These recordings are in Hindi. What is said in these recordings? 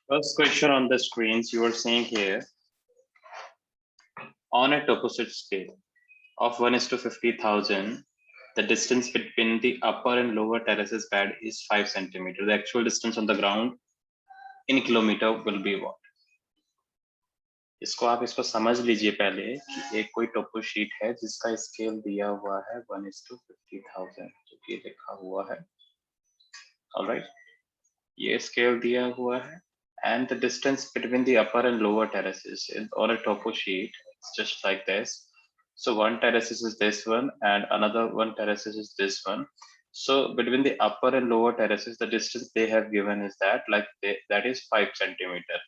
First question on the screens, you are saying here, on a toposite scale of 1:50,000, the distance between the upper and lower terraces bed is 5 centimeter. The actual distance on the ground in kilometer will be what? इसको आप इसको समझ लीजिए पहले कि एक कोई टोपो शीट है जिसका स्केल दिया हुआ है 1:50,000, जो कि लिखा हुआ है. ऑलराइट, ये स्केल दिया हुआ है, and the distance between the upper and lower terraces on a topo sheet is just like this. So one terraces is this one and another one terraces is this one. So between the upper and lower terraces, the distance they have given is that that is 5 centimeter.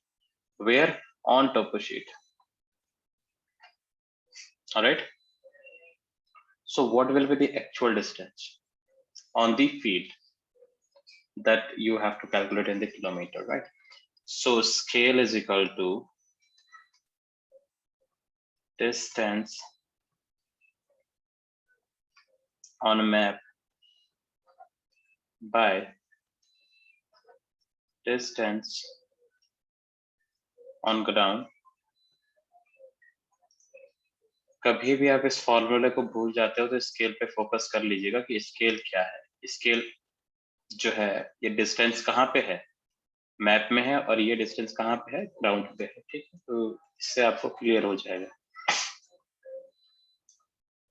Where? On topo sheet. All right. So what will be the actual distance on the field that you have to calculate in the kilometer, right? So scale is equal to distance on a map by distance on ground. कभी भी आप इस फॉर्मूले को भूल जाते हो तो स्केल पे फोकस कर लीजिएगा कि स्केल क्या है. स्केल जो है ये डिस्टेंस कहाँ पे है, मैप में है, और ये डिस्टेंस कहाँ पे है, ग्राउंड पे है. ठीक है, तो इससे आपको क्लियर हो जाएगा.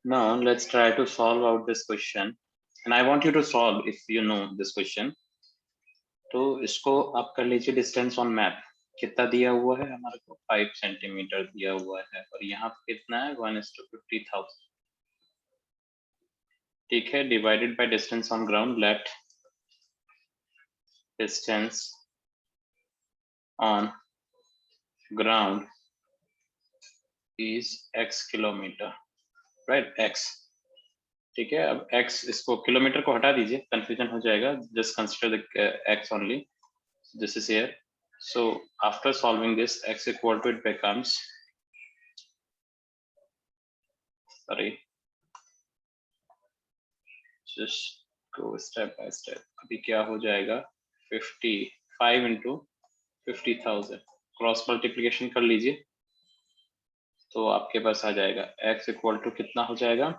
Now let's try to solve out this question, and I want you to solve if you know this question. तो इसको आप कर लीजिए डिस्टेंस ऑन मैप. कितना दिया हुआ है हमारे को? 5 सेंटीमीटर दिया हुआ है, और यहाँ पे कितना है? 1:50,000. ठीक है, divided by distance on ground. Let distance on ground is x kilometre, right? x. ठीक है, अब x, इसको किलोमीटर को हटा दीजिए, कंफ्यूजन हो जाएगा. Just consider the x only. This is here. So after solving this, x equal to, it becomes, sorry, just go step by step. अभी क्या हो जाएगा? 55 into 50,000 क्रॉस मल्टीप्लीकेशन कर लीजिए तो आपके पास आ जाएगा x इक्वल टू कितना हो जाएगा?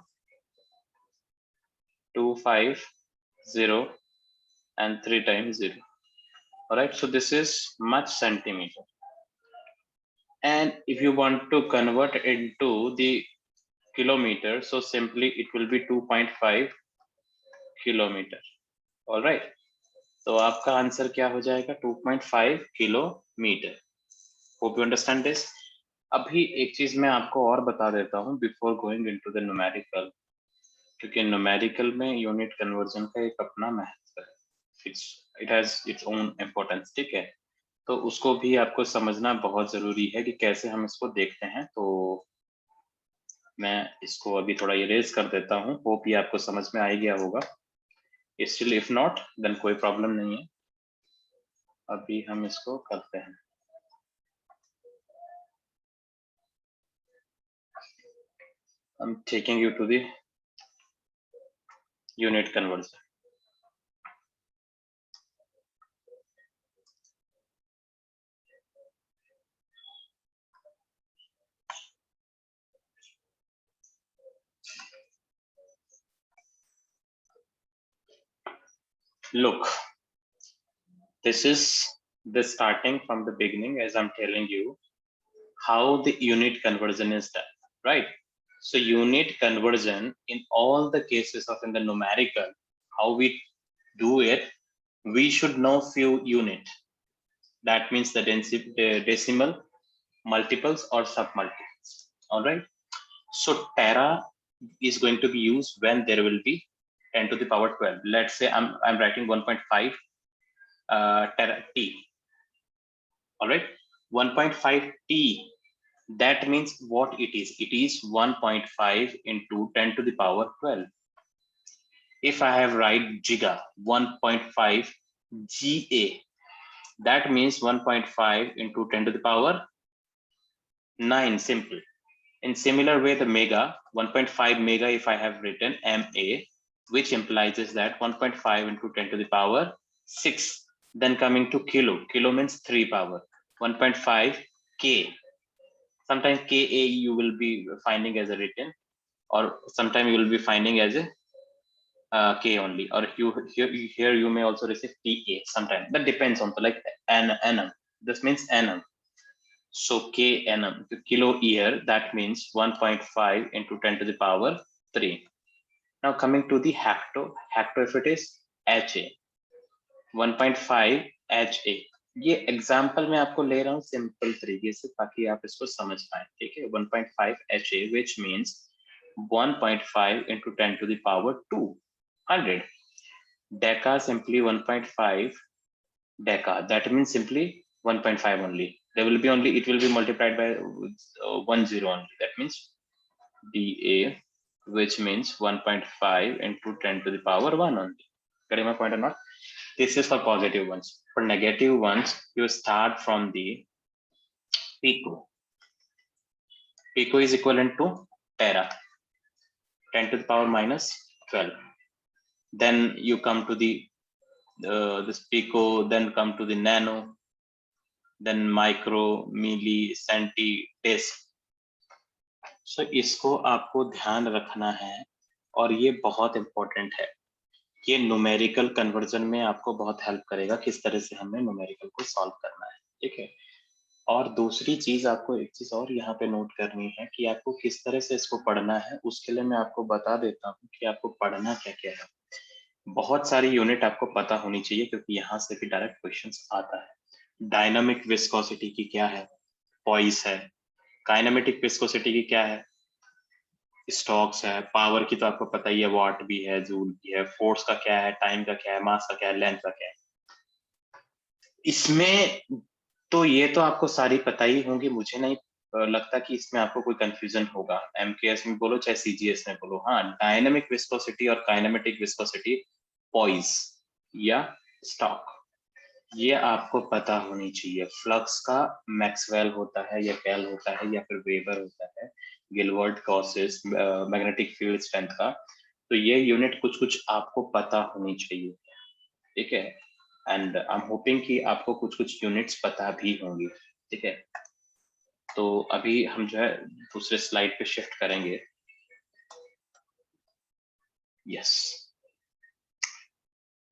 250 and 3 times 0. All right, so this is much centimeter, and if you want to convert into the kilometer, so simply it will be 2.5 kilometre. All right, तो आपका आंसर क्या हो जाएगा? 2.5 kilometre. Hope you understand this. अभी एक चीज मैं आपको और बता देता हूँ before going into the numerical, क्योंकि न्यूमेरिकल में यूनिट कन्वर्जन का एक अपना महत्व है. It has its own importance. ठीक है, तो उसको भी आपको समझना बहुत जरूरी है कि कैसे हम इसको देखते हैं. तो मैं इसको अभी थोड़ा इरेज कर देता हूँ. होप ये आपको समझ में आ ही गया होगा. स्टिल इफ नॉट देन कोई प्रॉब्लम नहीं है. अभी हम इसको करते हैं. I'm taking you to the unit conversion. Look, this is the starting from the beginning, as I'm telling you how the unit conversion is done, right? So unit conversion in all the cases of in the numerical, how we do it, we should know few unit. That means the decimal, multiples or submultiples. All right. So tera is going to be used when there will be 10 to the power 12. Let's say I'm writing 1.5 tera t. All right, 1.5 t. That means what it is? It is 1.5 into 10 to the power 12. If I have write giga, 1.5 GA, that means 1.5 into 10 to the power 9, simple. In similar way, the mega, 1.5 mega, if I have written MA, which implies is that 1.5 into 10 to the power 6. Then coming to kilo, kilo means 3 power, 1.5 K. Sometimes KA you will be finding as a written, or sometimes you will be finding as a K only, or here you may also receive TA sometimes. That depends on the like nm. This means nm. So K nm, the kilo year, that means 1.5 into 10 to the power 3. Now coming to the hecto, if it is HA, 1.5 HA. ये एग्जाम्पल मैं आपको ले रहा हूँ सिंपल तरीके से ताकि आप इसको समझ पाए, ठीक है. 1.5 HA which means 1.5 into 10 to the power 200. Deca simply 1.5 deca, that means simply 1.5 only. There will be only, it will be multiplied by 10 only, that means DA, which means 1.5 into 10 to the power 1 only. Getting my point or not? This is for positive ones. For negative ones, you start from the pico. Pico is equivalent to tera, 10 to the power minus 12. Then you come to the this pico, then come to the nano, then micro, milli, centi, dec. So इसको आपको ध्यान रखना है और ये बहुत इंपॉर्टेंट है. ये न्यूमेरिकल कन्वर्जन में आपको बहुत हेल्प करेगा किस तरह से हमें न्यूमेरिकल को सॉल्व करना है, ठीक है. और दूसरी चीज आपको एक चीज और यहाँ पे नोट करनी है कि आपको किस तरह से इसको पढ़ना है. उसके लिए मैं आपको बता देता हूँ कि आपको पढ़ना क्या क्या है. बहुत सारी यूनिट आपको पता होनी चाहिए क्योंकि यहाँ से भी डायरेक्ट क्वेश्चंस आता है. डायनामिक विस्कोसिटी की क्या है, पॉइस है. काइनेमेटिक विस्कोसिटी की क्या है, स्टॉक्स है. पावर की तो आपको पता ही है, वॉट भी है, जूल भी है. फोर्स का क्या है, टाइम का क्या है, मास का क्या है, लेंथ का क्या है. इसमें तो ये तो आपको सारी पता ही होंगी. मुझे नहीं लगता कि इसमें आपको कोई कंफ्यूजन होगा. एमकेएस में बोलो चाहे सीजीएस में बोलो. हाँ, डायनामिक विस्कोसिटी और काइनेमेटिक विस्कोसिटी, पॉइस या स्टॉक, ये आपको पता होनी चाहिए. फ्लक्स का मैक्सवेल होता है या कैल होता है या फिर वेबर होता है, Gilbert causes, magnetic field strength का. तो ये यूनिट कुछ कुछ आपको पता होनी चाहिए, ठीक है. एंड आई एम होपिंग कि आपको कुछ कुछ यूनिट्स पता भी होंगी, ठीक है. तो अभी हम जो है दूसरे स्लाइड पे शिफ्ट करेंगे. यस,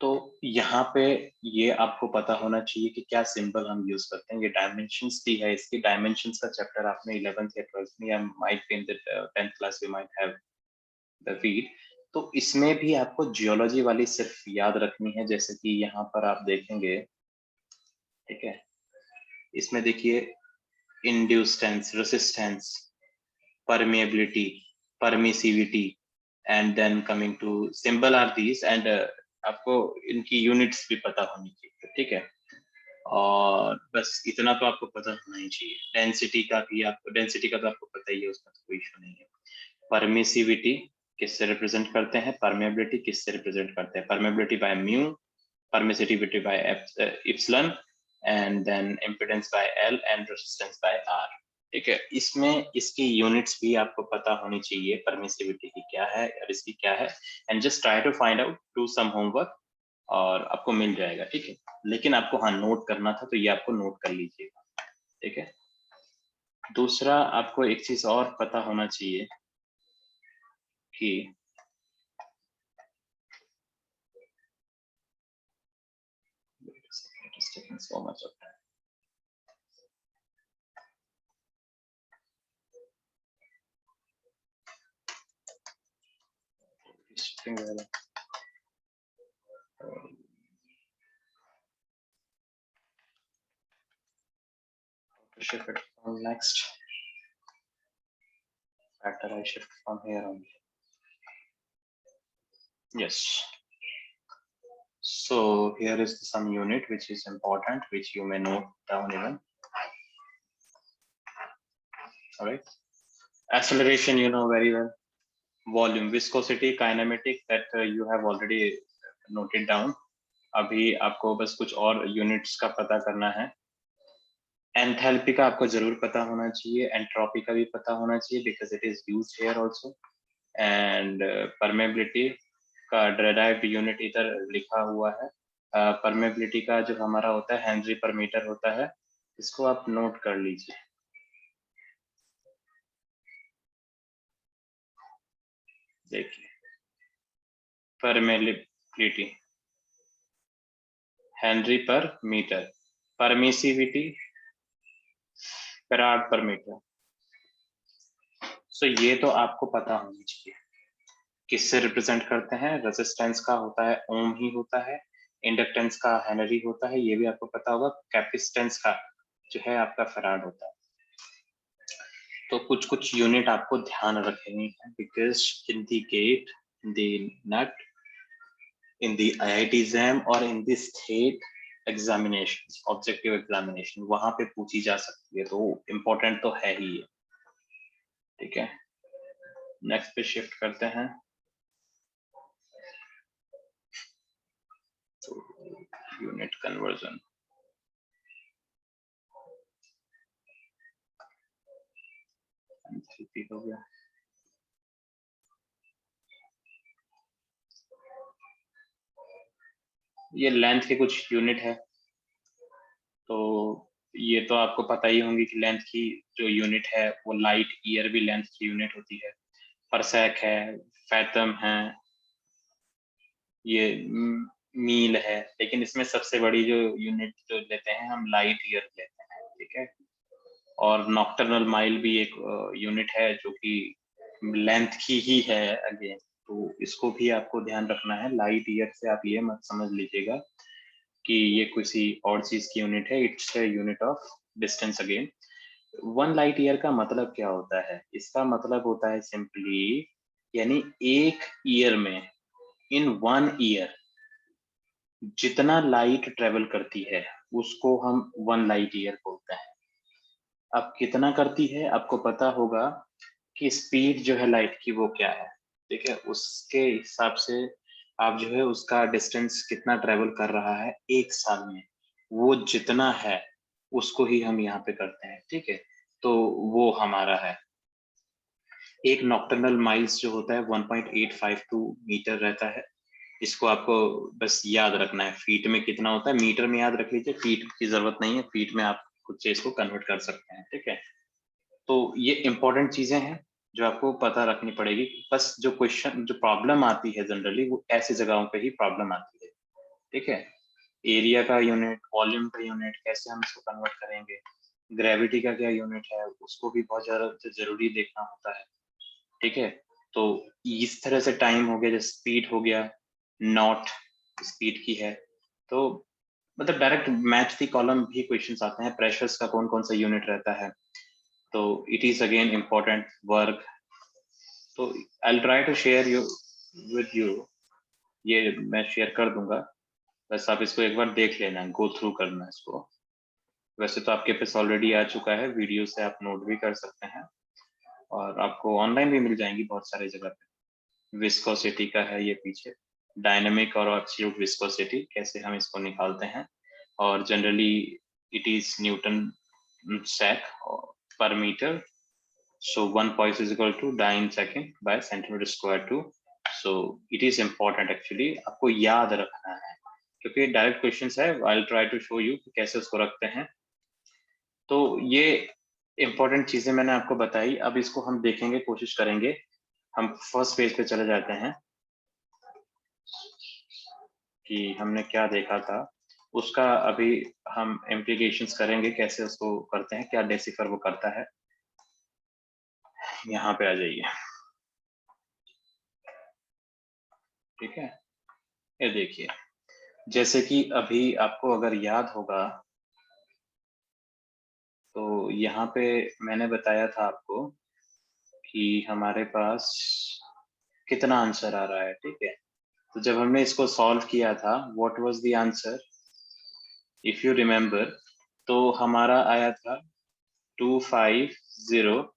तो यहाँ पे ये आपको पता होना चाहिए कि क्या सिंबल हम यूज करते हैं. ये डायमेंशंस भी है. इसकी डायमेंशंस का चैप्टर आपने 11th या 12th में या might be in the 10th class we might have the read. तो इसमें भी आपको जियोलॉजी वाली सिर्फ याद रखनी है. जैसे कि यहाँ पर आप देखेंगे, ठीक है, इसमें देखिए इंड्यूसेंस, resistance, permeability, permissivity, and then coming to symbol are these. and आपको इनकी यूनिट्स भी पता होनी चाहिए, ठीक है. और बस इतना तो आपको पता होना ही चाहिए. डेंसिटी का भी आपको, डेंसिटी का तो आपको पता ही है, उसमें तो कोई इशू नहीं है. परमिसिविटी किससे रिप्रेजेंट करते हैं, परमेबिलिटी किससे रिप्रेजेंट करते हैं, permeability by mu, permittivity by epsilon, and then impedance by L and resistance by R, ठीक है. इसमें इसकी यूनिट्स भी आपको पता होनी चाहिए, परमिसिविटी की क्या है और इसकी क्या है. And just try to find out, do some homework और आपको मिल जाएगा, ठीक है. लेकिन आपको हाँ नोट करना था तो ये आपको नोट कर लीजिएगा, ठीक है. दूसरा आपको एक चीज और पता होना चाहिए कि it's taking so much of time. Shift it from next. After I shift from here only. Yes. So here is some unit which is important, which you may note down even. All right. Acceleration, you know very well. Volume, viscosity, kinematic, that you have already noted down. अभी आपको बस कुछ और यूनिट्स का पता करना है. एंथैल्पी का आपको जरूर पता होना चाहिए. एंट्रोपी का भी पता होना चाहिए because it is used here also. And permeability का derived यूनिट इधर लिखा हुआ है. परमेबिलिटी का जो हमारा होता है हेनरी पर मीटर होता है, इसको आप नोट कर लीजिए। देखिए, परमेबिलिटी हेनरी पर मीटर, परमिसिविटी फैराड पर मीटर। सो ये तो आपको पता होनी चाहिए। किससे रिप्रेजेंट करते हैं? रेजिस्टेंस का होता है ओम ही होता है, इंडक्टेंस का हेनरी होता है, ये भी आपको पता होगा। कैपेसिटेंस का जो है आपका फैराड होता है। तो कुछ कुछ यूनिट आपको ध्यान रखनी है, because in the GATE, in the NET, in the IIT exam और in the state examination, objective examination, वहां पे पूछी जा सकती है, तो इम्पोर्टेंट तो है ही ये। ठीक है, नेक्स्ट पे शिफ्ट करते हैं। तो यूनिट कन्वर्जन, हो गया। ये लेंथ के कुछ यूनिट है, तो ये तो आपको पता ही होंगी कि लेंथ की जो यूनिट है वो लाइट ईयर भी लेंथ की यूनिट होती है। परसेक है, फैथम है, ये मील है, लेकिन इसमें सबसे बड़ी जो यूनिट जो लेते हैं हम लाइट ईयर लेते हैं। ठीक है, और नॉक्टर्नल माइल भी एक यूनिट है जो कि लेंथ की ही है अगेन, तो इसको भी आपको ध्यान रखना है। लाइट ईयर से आप ये मत समझ लीजिएगा कि ये किसी और चीज की यूनिट है, its unit of distance again. 1 light year का मतलब क्या होता है? इसका मतलब होता है सिंपली, यानी एक ईयर में, इन 1 ईयर जितना लाइट ट्रेवल करती है उसको हम 1 लाइट ईयर बोलते हैं। अब कितना करती है आपको पता होगा कि स्पीड जो है लाइट की वो क्या है। ठीक है, उसके हिसाब से आप जो है उसका डिस्टेंस कितना ट्रेवल कर रहा है एक साल में, वो जितना है उसको ही हम यहाँ पे करते हैं। ठीक है, तो वो हमारा है। एक नॉक्टर्नल माइल्स जो होता है 1.852 मीटर रहता है। इसको आपको बस याद रखना है, फीट में कितना होता है, मीटर में याद रख लीजिए, फीट की जरूरत नहीं है, फीट में आप खुद से इसको कन्वर्ट कर सकते हैं। ठीक है, तो ये इंपॉर्टेंट चीजें हैं जो आपको पता रखनी पड़ेगी। बस जो क्वेश्चन, जो प्रॉब्लम आती है जनरली, वो ऐसी जगहों पे ही प्रॉब्लम आती है। ठीक है, एरिया का यूनिट, वॉल्यूम का यूनिट, कैसे हम इसको कन्वर्ट करेंगे, ग्रेविटी का क्या यूनिट है, उसको भी बहुत ज्यादा जरूरी देखना होता है। ठीक है, तो इस तरह से टाइम हो गया, जैसे स्पीड हो गया, नॉट स्पीड की है, तो मतलब डायरेक्ट मैच दी कॉलम भी क्वेश्चंस आते हैं। प्रेशर्स का कौन कौन सा यूनिट रहता है, तो it is again important work. तो I try to share you with you, ये मैं शेयर कर दूंगा, बस आप इसको एक बार देख लेना, गो थ्रू करना इसको। वैसे तो आपके पास ऑलरेडी आ चुका है, वीडियो से आप नोट भी कर सकते हैं, और आपको ऑनलाइन भी मिल जाएंगी बहुत सारी जगह पे। विस्कोसिटी का है ये पीछे, डायनेमिक और एब्सोल्यूट विस्कोसिटी कैसे हम इसको निकालते हैं, और जनरली इट इज न्यूटन सेक पर metre. So 1 poise is equal to dyne second by centimeter square 2. So it is important actually, आपको याद रखना है, क्योंकि डायरेक्ट क्वेश्चंस है। I'll try to show you कि कैसे उसको रखते हैं। तो ये इंपॉर्टेंट चीजें मैंने आपको बताई, अब इसको हम देखेंगे, कोशिश करेंगे। हम फर्स्ट पेज पे चले जाते हैं कि हमने क्या देखा था, उसका अभी हम इम्प्लीकेशंस करेंगे, कैसे उसको करते हैं, क्या डेसिफर वो करता है। यहाँ पे आ जाइए। ठीक है, ये देखिए, जैसे कि अभी आपको अगर याद होगा, तो यहाँ पे मैंने बताया था आपको कि हमारे पास कितना आंसर आ रहा है। ठीक है, तो जब हमने इसको सॉल्व किया था, what was the answer, if you remember, तो हमारा आया था 250,000।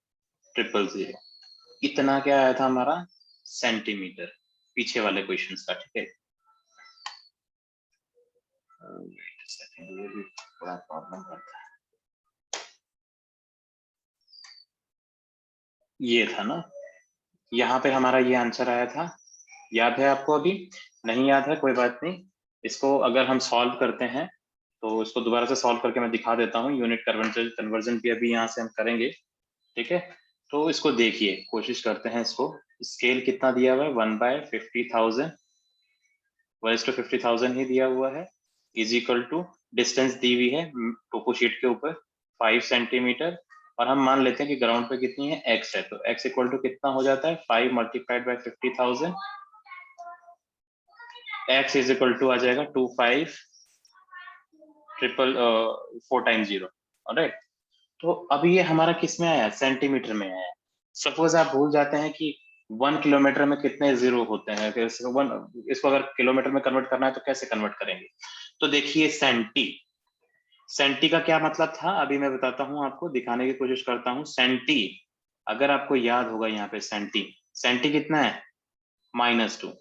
इतना क्या आया था हमारा, सेंटीमीटर, पीछे वाले क्वेश्चंस का। ठीक है, wait a second, ये भी थोड़ा प्रॉब्लम करता है। ये था ना, यहाँ पे हमारा ये आंसर आया था, याद है आपको? अभी नहीं याद है, कोई बात नहीं, इसको अगर हम सॉल्व करते हैं तो इसको दोबारा से सॉल्व करके मैं दिखा देता हूँ। यूनिट कन्वर्जन भी अभी यहाँ से हम करेंगे, ठीक है। तो इसको देखिए, कोशिश करते हैं इसको। स्केल कितना दिया हुआ है, 1/50,000, 1:50,000 ही दिया हुआ है, इज इक्वल टू डिस्टेंस दी हुई है टोपो शीट के ऊपर 5 सेंटीमीटर, और हम मान लेते हैं कि ग्राउंड पे कितनी है, x है, तो x इक्वल टू कितना हो जाता है, 5 multiplied by 50,000, x is equal to आ जाएगा 25,490। ऑलराइट, तो अभी ये हमारा किस में आया, सेंटीमीटर में आया। सपोज आप भूल जाते हैं कि 1 किलोमीटर में कितने जीरो होते हैं, फिर इसको अगर किलोमीटर में कन्वर्ट करना है तो कैसे कन्वर्ट करेंगे। तो देखिए सेंटी का क्या मतलब था, अभी मैं बताता हूं आपको, दिखाने की कोशिश करता हूं। सेंटी, अगर आपको याद होगा यहाँ पे सेंटी कितना है, -2,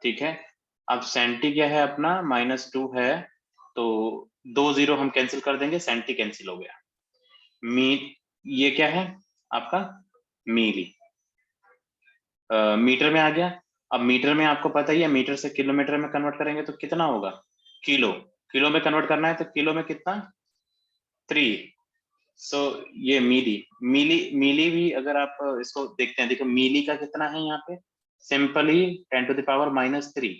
ठीक है। अब सेंटी क्या है अपना, -2 है, तो 2 जीरो हम कैंसिल कर देंगे, सेंटी कैंसिल हो गया। ये क्या है आपका, मिली, मीटर में आ गया। अब मीटर में आपको पता ही है, मीटर से किलोमीटर में कन्वर्ट करेंगे तो कितना होगा, किलो में कन्वर्ट करना है तो किलो में कितना, 3। सो ये मिली भी अगर आप इसको देखते हैं, देखो मिली का कितना है यहाँ पे, सिंपली 10⁻⁻3।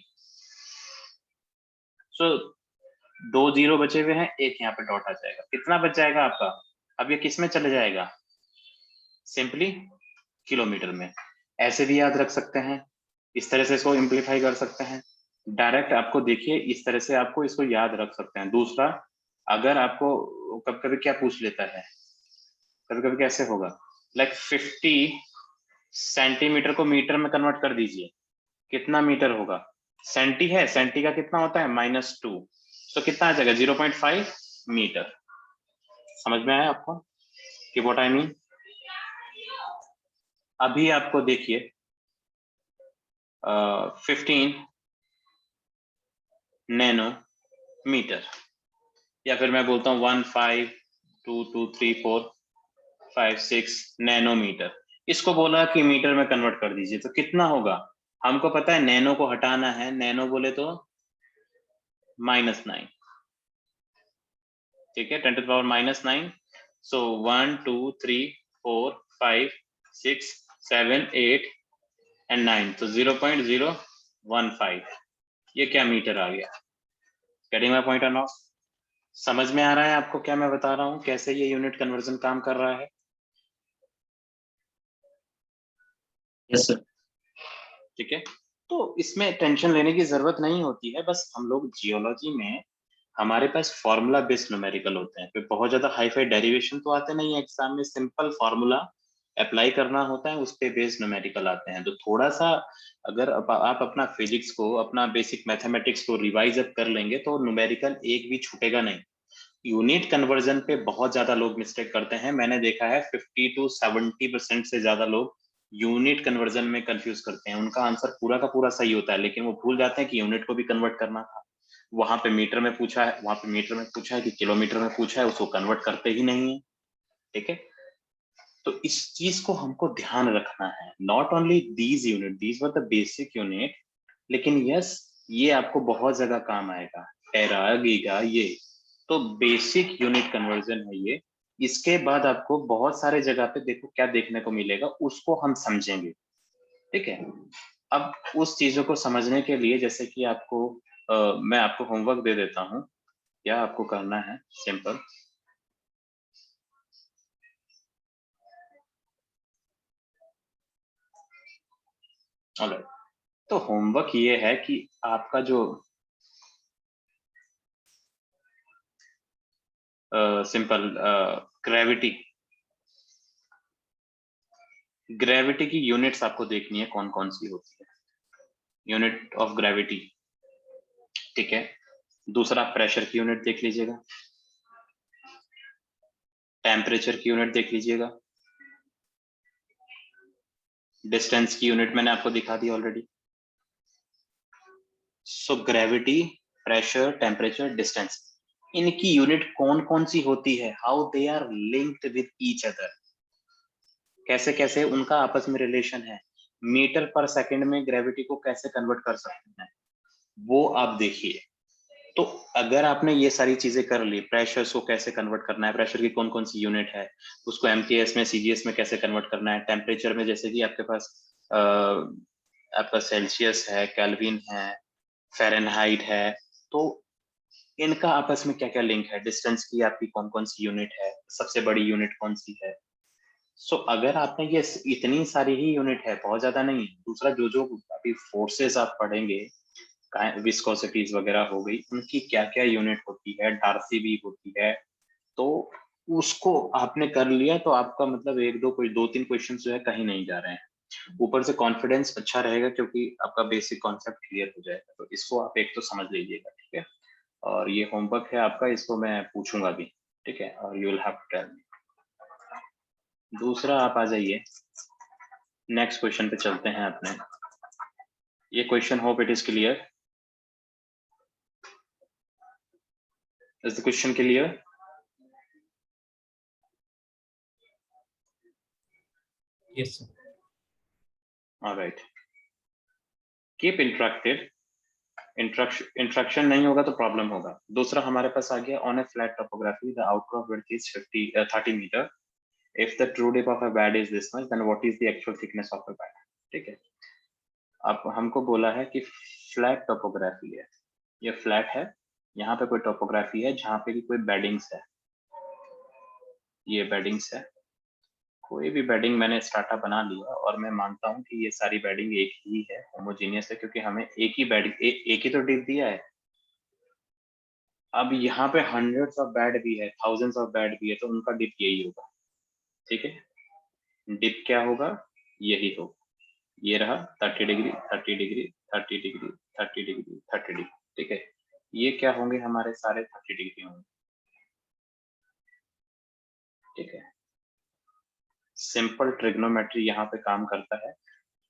सो 2 जीरो बचे हुए हैं, एक यहाँ पे डॉट आ जाएगा, कितना बच जाएगा आपका, अब ये किस में चले जाएगा, सिंपली किलोमीटर में। ऐसे भी याद रख सकते हैं, इस तरह से इसको इम्प्लीफाई कर सकते हैं डायरेक्ट। आपको देखिए इस तरह से आपको इसको याद रख सकते हैं। दूसरा, अगर आपको कभी कभी क्या पूछ लेता है, कभी कभी कैसे होगा, लाइक 50 सेंटीमीटर को मीटर में कन्वर्ट कर दीजिए, कितना मीटर होगा, सेंटी है, सेंटी का कितना होता है, -2, तो कितना आ जाएगा, 0.5 मीटर। समझ में आया आपको कि व्हाट आई मीन। अभी आपको देखिए 15 नैनोमीटर, या फिर मैं बोलता हूँ 1522345 नैनोमीटर, इसको बोला कि मीटर में कन्वर्ट कर दीजिए, तो कितना होगा, हमको पता है नैनो को हटाना है, नैनो बोले तो -9, ठीक है, 10⁻�9। सो 1 2 3 4 5 6 7 8 एंड 9, तो 0.015, ये क्या मीटर आ गया। गेटिंग माय पॉइंट और नॉट, समझ में आ रहा है आपको क्या मैं बता रहा हूँ, कैसे ये यूनिट कन्वर्जन काम कर रहा है। Yes sir. ठीक है, तो इसमें टेंशन लेने की जरूरत नहीं होती है, बस हम लोग जियोलॉजी में हमारे पास फॉर्मूला बेस्ड न्यूमेरिकल होते हैं, फिर बहुत ज्यादा हाई फाई डेरिवेशन तो आते नहीं है एग्जाम में, सिंपल फॉर्मूला अप्लाई करना होता है, उस पे बेस्ड न्यूमेरिकल आते हैं। तो थोड़ा सा अगर आप अपना फिजिक्स को, अपना बेसिक मैथमेटिक्स को रिवाइज अप कर लेंगे तो न्यूमेरिकल एक भी छूटेगा नहीं। यूनिट कन्वर्जन पे बहुत ज्यादा लोग मिस्टेक करते हैं, मैंने देखा है 50 to 70% से ज्यादा लोग यूनिट कन्वर्जन में कंफ्यूज करते हैं। उनका आंसर पूरा का पूरा सही होता है, लेकिन वो भूल जाते हैं कि यूनिट को भी कन्वर्ट करना था। वहां पे मीटर में पूछा है, वहां पे मीटर में पूछा है कि किलोमीटर में पूछा है, उसको कन्वर्ट करते ही नहीं है, ठीक है। तो इस चीज को हमको ध्यान रखना है, not only these unit, these were the basic unit, लेकिन यस ये आपको बहुत जगह काम आएगा, टेरा गीगा ये, तो बेसिक यूनिट कन्वर्जन है ये। इसके बाद आपको बहुत सारे जगह पे देखो क्या देखने को मिलेगा, उसको हम समझेंगे, ठीक है। अब उस चीजों को समझने के लिए जैसे कि आपको मैं आपको होमवर्क दे देता हूँ, क्या आपको करना है, सिंपल। ऑलराइट, तो होमवर्क ये है कि आपका जो सिंपल ग्रेविटी, ग्रेविटी की यूनिट्स आपको देखनी है कौन कौन सी होती है, यूनिट ऑफ ग्रेविटी, ठीक है। दूसरा प्रेशर की यूनिट देख लीजिएगा, टेम्परेचर की यूनिट देख लीजिएगा, डिस्टेंस की यूनिट मैंने आपको दिखा दी already. So gravity, pressure, temperature, distance, इनकी यूनिट कौन कौन सी होती है, how they are linked with each other, कैसे कैसे उनका आपस में रिलेशन है, मीटर पर सेकंड में ग्रेविटी को कैसे कन्वर्ट कर सकते हैं, वो आप देखिए। तो अगर आपने ये सारी चीजें कर ली, प्रेशर को कैसे कन्वर्ट करना है, प्रेशर की कौन कौन सी यूनिट है, उसको एमटीएस में, सीजीएस में कैसे कन्वर्ट करना है, टेम्परेचर में जैसे कि आपके पास आपका सेल्सियस है, केल्विन है, फ़ारेनहाइट है, तो इनका आपस में क्या क्या लिंक है, डिस्टेंस की आपकी कौन कौन सी यूनिट है, सबसे बड़ी यूनिट कौन सी है। सो अगर आपने ये इतनी सारी ही यूनिट है, बहुत ज्यादा नहीं। दूसरा जो जो अभी फोर्सेस आप पढ़ेंगे, विस्कोसिटीज वगैरह हो गई, उनकी क्या क्या यूनिट होती है, डार्सी भी होती है, तो उसको आपने कर लिया तो आपका मतलब एक दो कोई दो तीन क्वेश्चन जो है कहीं नहीं जा रहे हैं। ऊपर से कॉन्फिडेंस अच्छा रहेगा क्योंकि आपका बेसिक कॉन्सेप्ट क्लियर हो जाएगा। तो इसको आप एक तो समझ लीजिएगा, ठीक है। और ये होमवर्क है आपका, इसको मैं पूछूंगा भी, ठीक है, और you will have to tell me. दूसरा आप आ जाइए, नेक्स्ट क्वेश्चन पे चलते हैं अपने। ये question hope it is clear. Is the question clear? Yes, sir. Alright, keep interacted. Interaction नहीं होगा तो प्रॉब्लम होगा। दूसरा हमारे पास आ गया, on a flat topography the outer of width is 30 metre. If the true depth of a bed is this much, then what is the actual thickness of a bed. ठीक है, अब हमको बोला है कि फ्लैट टोपोग्राफी है, ये फ्लैट है, यहाँ पे कोई टोपोग्राफी है जहाँ पे भी कोई बेडिंग्स है, ये बेडिंग्स है, कोई भी बेडिंग मैंने स्टार्टा बना लिया और मैं मानता हूँ कि ये सारी बेडिंग एक ही है, होमोजीनियस है, क्योंकि हमें एक ही बेड एक ही तो डिप दिया है। अब यहाँ पे हंड्रेड्स ऑफ बेड भी है, थाउजेंड्स ऑफ बेड भी है, तो उनका डिप यही होगा। ठीक है, डिप क्या होगा, यही होगा, ये रहा 30 degree 30 degree 30 degree 30 degree 30 degree. ठीक है, ये क्या होंगे, हमारे सारे 30 डिग्री होंगे। ठीक है, सिंपल ट्रिग्नोमेट्री यहाँ पे काम करता है।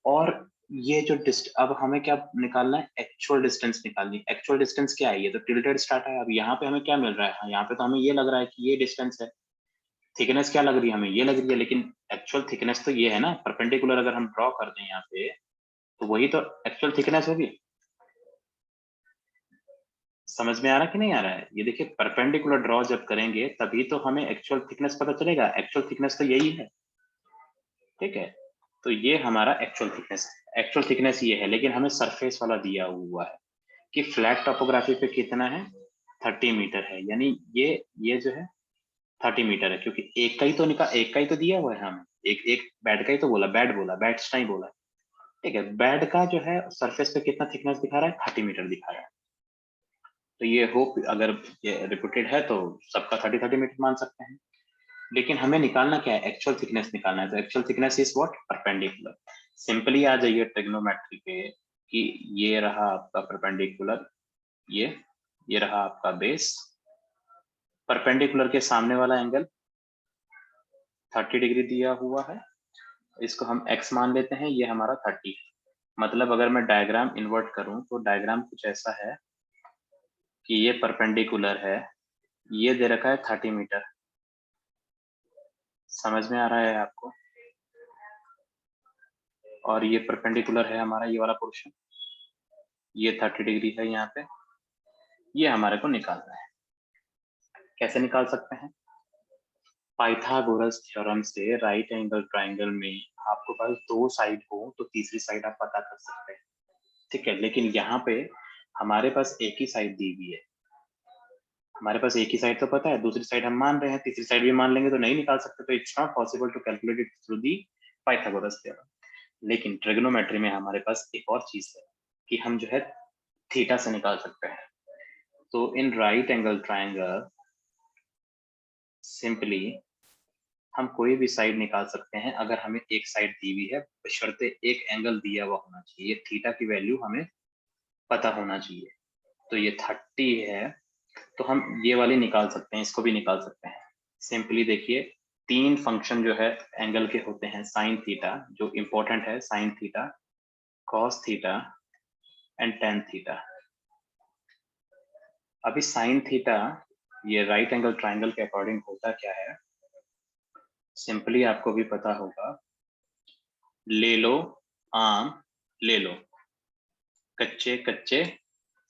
और ये जो अब हमें क्या निकालना है, एक्चुअल डिस्टेंस निकालनी है। एक्चुअल डिस्टेंस क्या है, ये तो टिल्टेड स्टार्ट है। अब यहाँ पे हमें क्या मिल रहा है, हाँ, यहाँ पे तो हमें ये लग रहा है कि ये डिस्टेंस है। थिकनेस क्या लग रही है हमें, ये लग रही है, लेकिन एक्चुअल थिकनेस तो ये है ना, परपेंडिकुलर अगर हम ड्रॉ कर दें यहाँ पे, तो वही तो एक्चुअल थिकनेस होगी। समझ में आ रहा कि नहीं आ रहा है? ये देखिए, परपेंडिकुलर ड्रॉ जब करेंगे तभी तो हमें एक्चुअल थिकनेस पता चलेगा। एक्चुअल थिकनेस तो यही है। ठीक है, तो ये हमारा एक्चुअल थिकनेस है। एक्चुअल थिकनेस ये है, लेकिन हमें सरफेस वाला दिया हुआ है कि फ्लैट टोपोग्राफी पे कितना है, 30 मीटर है, यानी ये जो है 30 मीटर है, क्योंकि एक का ही तो दिया हुआ है हमें। एक एक बेड का ही तो बोला, बेड्स नहीं बोला। ठीक है, बेड का जो है सरफेस पे कितना थिकनेस दिखा रहा है, 30 मीटर दिखा रहा है। तो ये होप अगर ये रिपीटेड है तो सबका 30 मीटर मान सकते हैं। लेकिन हमें निकालना क्या है, एक्चुअल थिकनेस निकालना है। तो actual thickness is what, perpendicular. Simply आ जाइए ट्रिग्नोमेट्री पे कि ये रहा आपका परपेंडिकुलर, ये रहा आपका बेस, परपेंडिकुलर के सामने वाला एंगल 30 डिग्री दिया हुआ है, इसको हम x मान लेते हैं, ये हमारा 30। मतलब अगर मैं डायग्राम इन्वर्ट करूं तो डायग्राम कुछ ऐसा है कि ये परपेंडिकुलर है, ये दे रखा है 30 मीटर। समझ में आ रहा है आपको? और ये परपेंडिकुलर है हमारा ये वाला पोर्शन, ये 30 डिग्री है यहाँ पे, ये हमारे को निकालना है। कैसे निकाल सकते हैं? पाइथागोरस थ्योरम से राइट एंगल ट्राइंगल में आपके पास दो साइड हो तो तीसरी साइड आप पता कर सकते हैं। ठीक है, लेकिन यहाँ पे हमारे पास एक ही साइड दी हुई है, हमारे पास एक ही साइड तो पता है, दूसरी साइड हम मान रहे हैं, तीसरी साइड भी मान लेंगे तो नहीं निकाल सकते। तो it's not possible to calculate it through the Pythagoras theorem. लेकिन ट्रिग्नोमेट्री में हमारे पास एक और चीज है कि हम जो है थीटा से निकाल सकते हैं। तो in right angle triangle simply हम कोई भी साइड निकाल सकते हैं अगर हमें एक साइड दी हुई है, बशर्ते एक एंगल दिया हुआ होना चाहिए, थीटा की वैल्यू हमें पता होना चाहिए। तो ये 30 है, तो हम ये वाली निकाल सकते हैं, इसको भी निकाल सकते हैं। सिंपली देखिए, तीन फंक्शन जो है एंगल के होते हैं, साइन थीटा जो इंपॉर्टेंट है, sine theta, cos theta and tan theta. अभी साइन थीटा ये राइट एंगल ट्राइंगल के अकॉर्डिंग होता क्या है, सिंपली आपको भी पता होगा। ले लो आम, ले लो, कच्चे कच्चे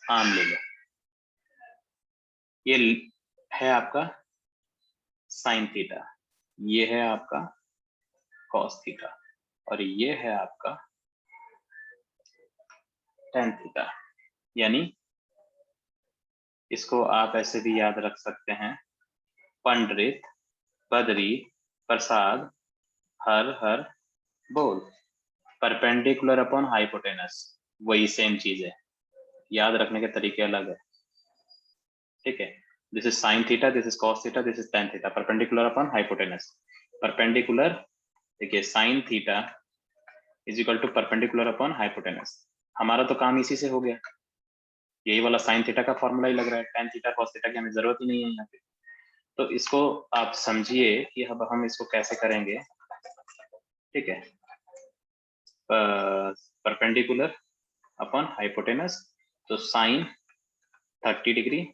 आम ले लो। ये है आपका साइन थीटा, ये है आपका कॉस थीटा, और ये है आपका टेन थीटा। यानी इसको आप ऐसे भी याद रख सकते हैं, पंडित, बद्री, प्रसाद, हर हर बोल। परपेंडिकुलर अपॉन हाइपोटेनस, वही सेम चीज है, याद रखने के तरीके अलग है। ठीक है, this is sine theta, this is cos theta, this is tan theta, perpendicular upon hypotenuse. Perpendicular, देखिए sine theta is equal to perpendicular upon hypotenuse. हमारा तो काम इसी से हो गया, यही वाला साइन थीटा का फॉर्मूला ही लग रहा है, टेन थीटा कॉस थीटा की हमें जरूरत ही नहीं है यहाँ पे। तो इसको आप समझिए कि अब हम इसको कैसे करेंगे। ठीक है, परपेंडिकुलर अपॉन हाइपोटेनस, तो sine 30 degree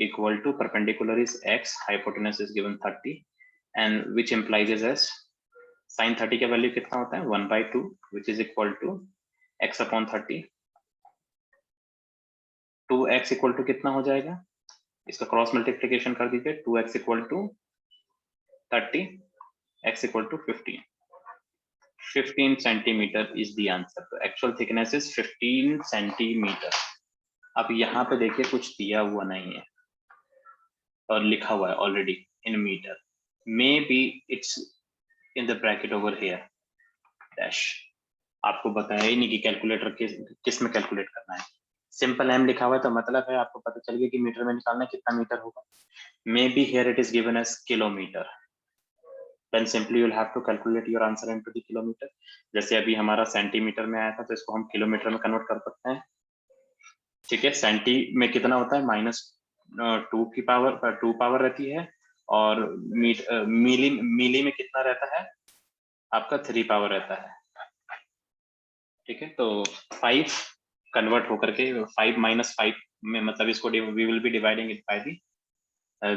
equal to perpendicular is x, hypotenuse is given 30, and which implies as sin 30 का वैल्यू कितना होता है 1/2, which is equal to x upon 30। 2x equal to कितना हो जाएगा, इसका क्रॉस मल्टीप्लिकेशन कर दीजिए, 2x equal to 30, x equal to 15 centimetre is the answer. तो एक्चुअल थिकनेस इज 15 सेंटीमीटर। अब यहाँ पे देखिए कुछ दिया हुआ नहीं है और लिखा हुआ है already in metre, maybe it's in the bracket over here dash. आपको बताया ही नहीं कि कैलकुलेटर किस में कैलकुलेट करना है, सिंपल एम लिखा हुआ है तो मतलब है आपको पता चल गया कि मीटर में निकालना कितना मीटर होगा। Maybe here it is given as kilometre, then simply you'll have to calculate your answer into the kilometer। जैसे अभी हमारा सेंटीमीटर में आया था तो इसको हम किलोमीटर में कन्वर्ट कर सकते हैं। ठीक है, सेंटी में कितना होता है -2 की पावर 2 पावर रहती है, और मिली में कितना रहता है आपका 3 पावर रहता है। ठीक है, तो 5 कन्वर्ट होकर के 5 - 5 में, मतलब इसको we will be dividing it by the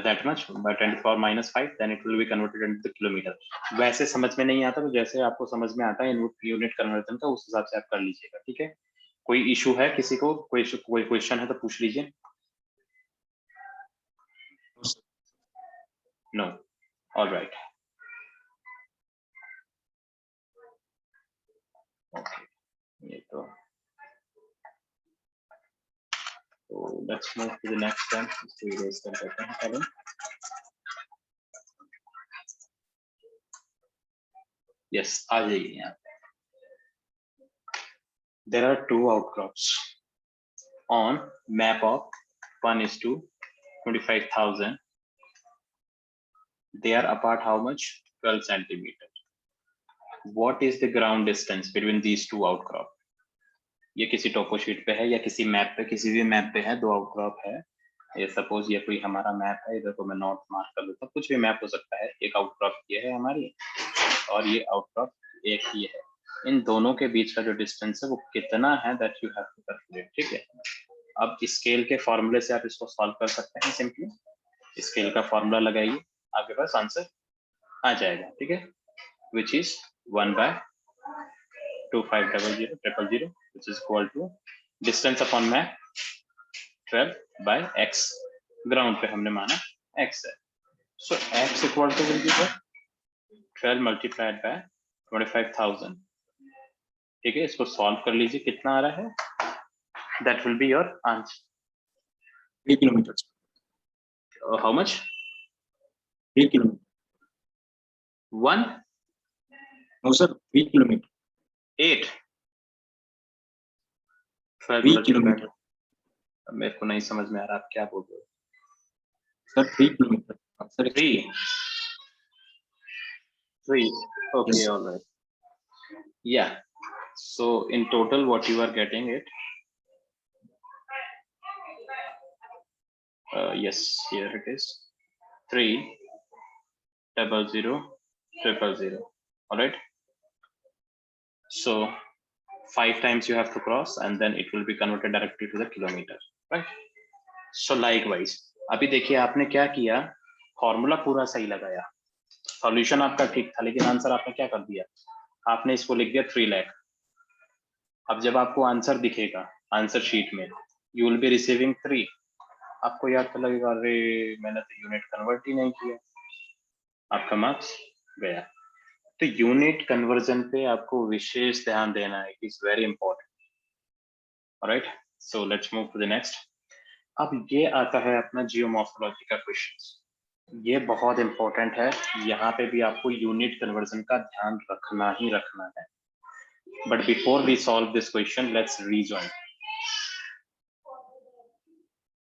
that much by 10 to the power -5, then it will be converted into the kilometer। वैसे समझ में नहीं आता तो जैसे आपको समझ में आता है यूनिट कन्वर्जन का, उस हिसाब से आप कर लीजिएगा। ठीक है, कोई इशू है किसी को, कोई क्वेश्चन है तो पूछ लीजिए। No, alright, okay. ये तो let's move to the next one, इसको इरेज कर देते हैं पहले। यस, आ जाइए यहाँ। There are two outcrops on map of 1:25,000. They are apart how much? 12 centimeter. What is the ground distance between these two outcrop? ये किसी टोपो शीट पे है या किसी मैप पे, किसी भी मैप पे है, दो आउटक्रॉप है। ये सपोज ये कोई हमारा मैप है, इधर को मैं नॉर्थ मार्क कर देता हूँ, कुछ भी मैप हो सकता है। एक आउटक्रॉप ये है हमारी, और ये आउटक्रॉप एक ये है। इन दोनों के बीच का जो डिस्टेंस है वो कितना है, that you have to calculate. ठीक है, अब स्केल के फॉर्मूले से आप इसको सॉल्व कर सकते हैं। सिंपली स्केल का फॉर्मूला लगाइए, आपके पास आंसर आ जाएगा। ठीक है, which is 1/250000, which is equal to distance upon map 12 by x। Ground पे हमने माना x है, so x equal to will be what? 12 multiplied by 25,000। ठीक है, इसको सॉल्व कर लीजिए, कितना आ रहा है, that will be your answer। 3 kilometers. How much? 3 kilometers. 1 No, sir. 3 kilometers. 8 12 3 multiplied। kilometers. मेरे को नहीं समझ में आ रहा आप क्या बोल रहे हो। Sir, 3 kilometers. Sir, 3 okay, Yes. all right, yeah, so in total what you are getting it, yes, here it is 3000000, all right, so 5 times you have to cross and then it will be converted directly to the kilometer, right? So likewise अभी देखिए आपने क्या किया, फॉर्मूला पूरा सही लगाया, सॉल्यूशन आपका ठीक था, लेकिन आंसर आपने क्या कर दिया, आपने इसको लिख दिया 3 लाख। अब जब आपको आंसर दिखेगा आंसर शीट में, यू विल बी रिसीविंग 3। आपको याद तो लगेगा, अरे मैंने तो यूनिट कन्वर्ट ही नहीं किया, आपका मार्क्स गया। तो यूनिट कन्वर्जन पे आपको विशेष ध्यान देना है, it's very important. Alright, so let's move to the next. अब ये आता है अपना जियोमॉर्फोलॉजी का क्वेश्चन। ये बहुत इंपॉर्टेंट है, यहाँ पे भी आपको यूनिट कन्वर्जन का ध्यान रखना ही रखना है। But before we solve this question, let's rejoin.